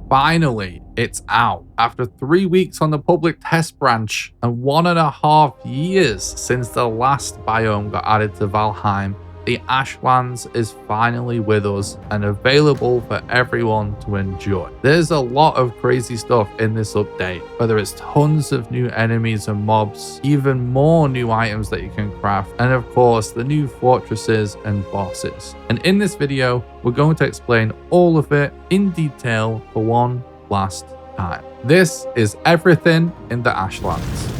Finally, it's out. After 3 weeks on the public test branch and 1.5 years since the last biome got added to Valheim, the Ashlands is finally with us and available for everyone to enjoy. There's a lot of crazy stuff in this update, whether it's tons of new enemies and mobs, even more new items that you can craft, and of course the new fortresses and bosses. And in this video, we're going to explain all of it in detail for one last time. This is everything in the Ashlands.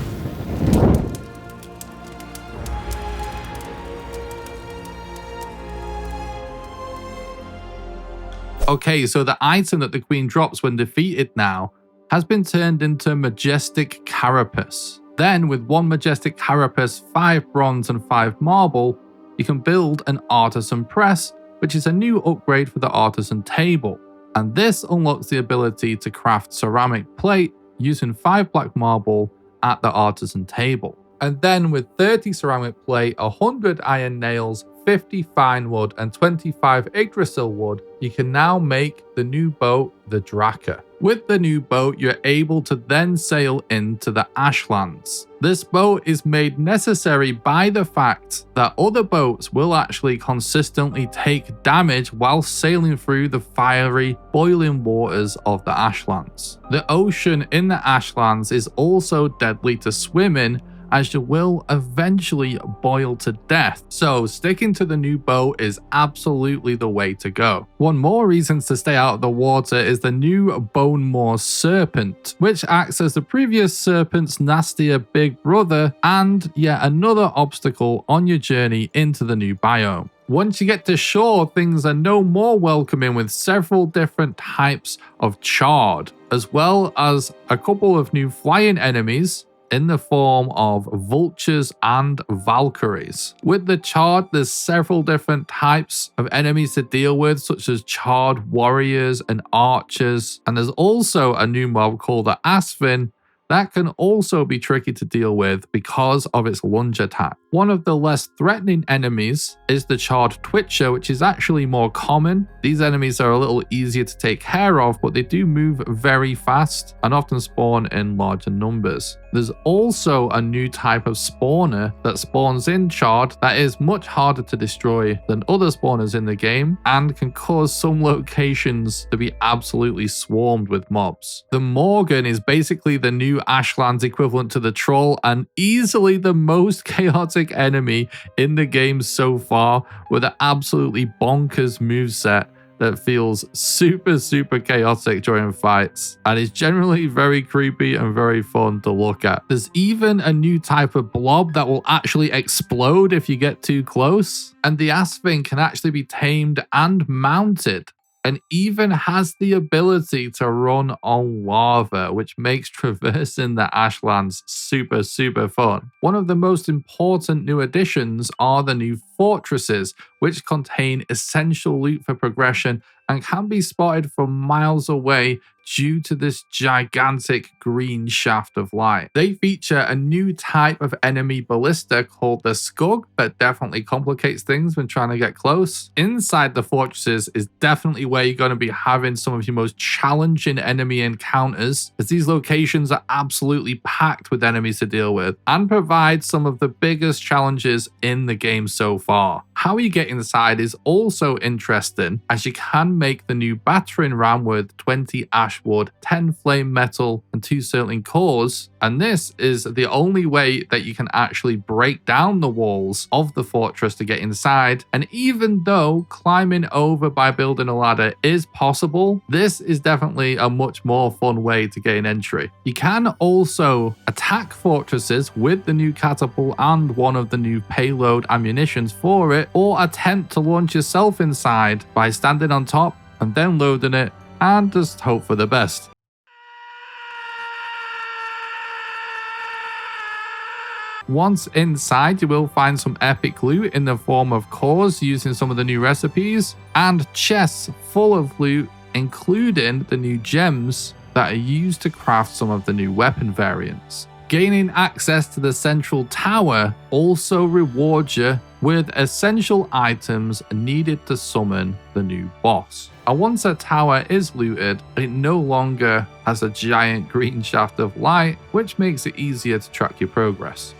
Okay, so the item that the queen drops when defeated now has been turned into Majestic Carapace. Then with 1 Majestic Carapace, 5 bronze and 5 marble, you can build an Artisan Press, which is a new upgrade for the Artisan Table. And this unlocks the ability to craft ceramic plate using 5 black marble at the Artisan Table. And then with 30 ceramic plate, 100 iron nails, 50 fine wood and 25 Yggdrasil wood, you can now make the new boat, the Draka. With the new boat, you're able to then sail into the Ashlands. This boat is made necessary by the fact that other boats will actually consistently take damage while sailing through the fiery, boiling waters of the Ashlands. The ocean in the Ashlands is also deadly to swim in, as you will eventually boil to death. So sticking to the new boat is absolutely the way to go. One more reason to stay out of the water is the new Bone Maw Serpent, which acts as the previous serpent's nastier big brother and yet another obstacle on your journey into the new biome. Once you get to shore, things are no more welcoming with several different types of chard, as well as a couple of new flying enemies in the form of vultures and valkyries. With the chard, there's several different types of enemies to deal with, such as chard warriors and archers, and there's also a new mob called the Asvin that can also be tricky to deal with because of its lunge attack. One of the less threatening enemies is the Chard Twitcher, which is actually more common. These enemies are a little easier to take care of, but they do move very fast and often spawn in larger numbers. There's also a new type of spawner that spawns in Chard that is much harder to destroy than other spawners in the game and can cause some locations to be absolutely swarmed with mobs. The Morgan is basically the new Ashlands equivalent to the Troll and easily the most chaotic enemy in the game so far, with an absolutely bonkers moveset that feels super chaotic during fights and is generally very creepy and very fun to look at. There's even a new type of blob that will actually explode if you get too close, and the Asvin can actually be tamed and mounted, and even has the ability to run on lava, which makes traversing the Ashlands super fun. One of the most important new additions are the new fortresses, which contain essential loot for progression and can be spotted from miles away due to this gigantic green shaft of light. They feature a new type of enemy ballista called the Skug that definitely complicates things when trying to get close. Inside the fortresses is definitely where you're going to be having some of your most challenging enemy encounters, as these locations are absolutely packed with enemies to deal with and provide some of the biggest challenges in the game so far. How you get inside is also interesting, as you can make the new battering ram with 20 ash wood, 10 flame metal and 2 Surtling cores, and this is the only way that you can actually break down the walls of the fortress to get inside. And even though climbing over by building a ladder is possible, this is definitely a much more fun way to gain entry. You can also attack fortresses with the new catapult and one of the new payload ammunitions for it, or attempt to launch yourself inside by standing on top and then loading it and just hope for the best. Once inside, you will find some epic loot in the form of cores using some of the new recipes, and chests full of loot, including the new gems that are used to craft some of the new weapon variants. Gaining access to the central tower also rewards you with essential items needed to summon the new boss. And once a tower is looted, it no longer has a giant green shaft of light, which makes it easier to track your progress.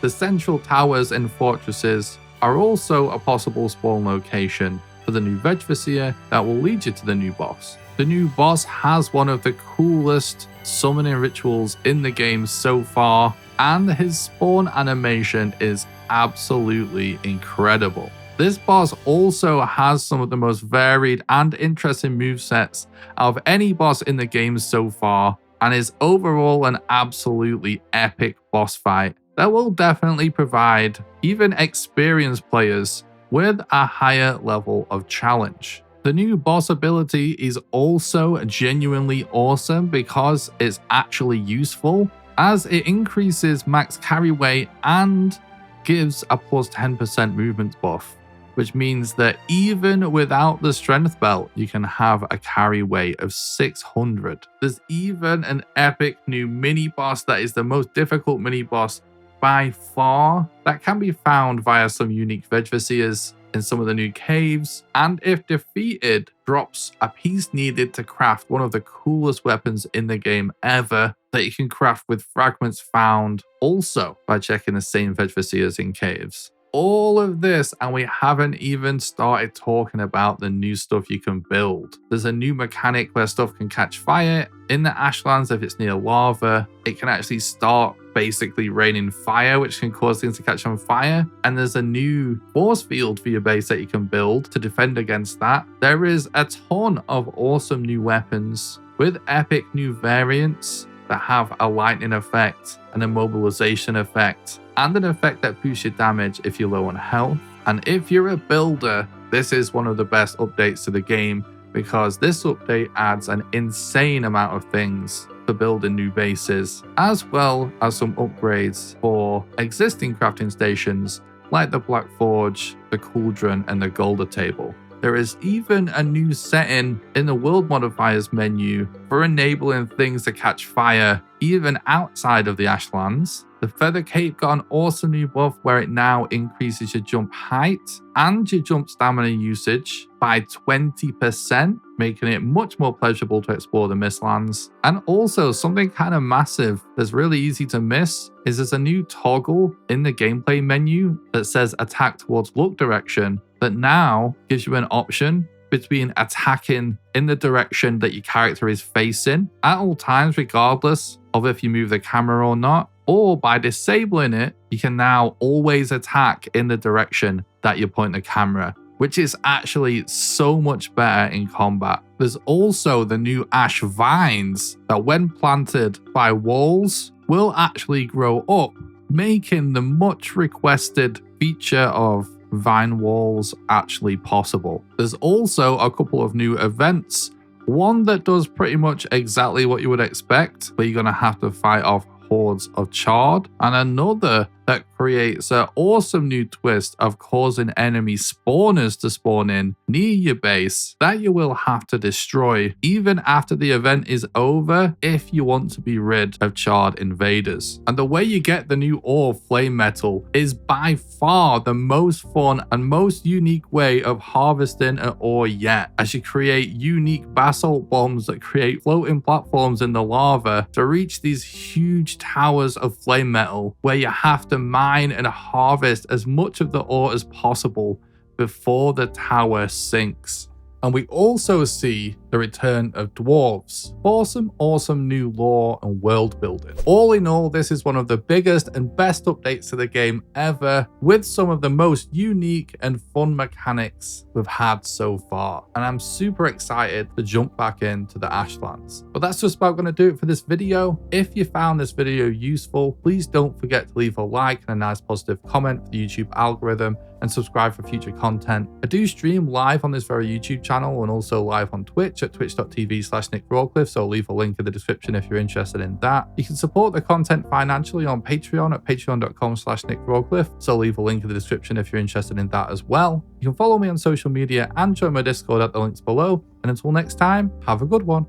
The central towers and fortresses are also a possible spawn location for the new Vegviseer that will lead you to the new boss. The new boss has one of the coolest summoning rituals in the game so far, and his spawn animation is absolutely incredible. This boss also has some of the most varied and interesting movesets out of any boss in the game so far, and is overall an absolutely epic boss fight that will definitely provide even experienced players with a higher level of challenge. The new boss ability is also genuinely awesome because it's actually useful, as it increases max carry weight and gives a plus 10% movement buff, which means that even without the strength belt, you can have a carry weight of 600. There's even an epic new mini boss that is the most difficult mini boss by far that can be found via some unique Vegviseers in some of the new caves, and if defeated, drops a piece needed to craft one of the coolest weapons in the game ever that you can craft with fragments found also by checking the same Vegviseers in caves. All of this, and we haven't even started talking about the new stuff you can build. There's a new mechanic where stuff can catch fire. In the Ashlands, if it's near lava, it can actually start basically raining fire, which can cause things to catch on fire. And there's a new force field for your base that you can build to defend against that. There is a ton of awesome new weapons with epic new variants that have a lightning effect, an immobilization effect, and an effect that boosts your damage if you're low on health. And if you're a builder, this is one of the best updates to the game, because this update adds an insane amount of things for building new bases, as well as some upgrades for existing crafting stations like the Black Forge, the Cauldron, and the Golder Table. There is even a new setting in the World Modifiers menu for enabling things to catch fire even outside of the Ashlands. The Feather Cape got an awesome new buff where it now increases your jump height and your jump stamina usage by 20%, making it much more pleasurable to explore the Mistlands. And also something kind of massive that's really easy to miss is there's a new toggle in the gameplay menu that says attack towards luck direction that now gives you an option between attacking in the direction that your character is facing at all times, regardless of if you move the camera or not, or by disabling it, you can now always attack in the direction that you point the camera, which is actually so much better in combat. There's also the new ash vines that, when planted by walls, will actually grow up, making the much requested feature of vine walls actually possible. There's also a couple of new events, one that does pretty much exactly what you would expect, where you're going to have to fight off hordes of Chard, and another that creates an awesome new twist of causing enemy spawners to spawn in near your base that you will have to destroy even after the event is over if you want to be rid of Chard invaders. And the way you get the new ore flame metal is by far the most fun and most unique way of harvesting an ore yet, as you create unique basalt bombs that create floating platforms in the lava to reach these huge towers of flame metal where you have to mine and harvest as much of the ore as possible before the tower sinks. And we also see the return of dwarves for some awesome new lore and world building. All in all, this is one of the biggest and best updates to the game ever, with some of the most unique and fun mechanics we've had so far. And I'm super excited to jump back into the Ashlands. But that's just about going to do it for this video. If you found this video useful, please don't forget to leave a like and a nice positive comment for the YouTube algorithm, and subscribe for future content. I do stream live on this very YouTube channel and also live on Twitch at twitch.tv/NickRawcliffe, so I'll leave a link in the description if you're interested in that. You can support the content financially on Patreon at patreon.com/NickRawcliffe, so I'll leave a link in the description if you're interested in that as well. You can follow me on social media and join my Discord at the links below. And until next time, have a good one.